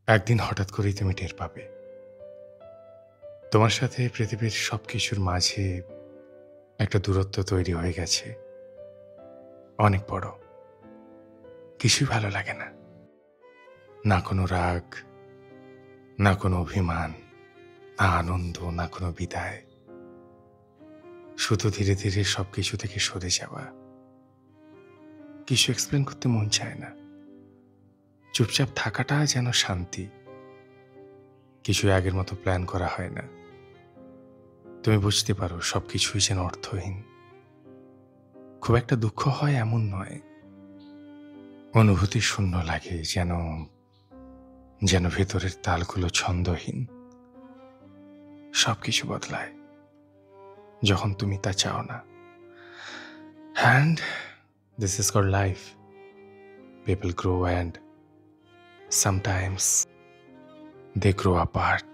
একদিন হঠাৎ করেই তুমি টের পাবে তোমার সাথে পৃথিবীর সবকিছুর মাঝে একটা দূরত্ব তৈরি হয়ে গেছে, অনেক বড়। কিছুই ভালো লাগে না, না কোনো রাগ, না কোনো অভিমান, না আনন্দ, না কোনো বিদায়। শুধু ধীরে ধীরে সবকিছু থেকে সরে যাওয়া। কিছু এক্সপ্লেন করতে মন চায় না, চুপচাপ থাকাটা যেন শান্তি। কিছু আগের মতো প্ল্যান করা হয় না। তুমি বুঝতে পারো সবকিছুই যেন অর্থহীন। খুব একটা দুঃখ হয় এমন নয়, অনুভূতি শূন্য লাগে, যেন যেন ভেতরের তালগুলো ছন্দহীন। সবকিছু বদলায় যখন তুমি তা চাও না। And this is called life. People grow and sometimes they grow apart.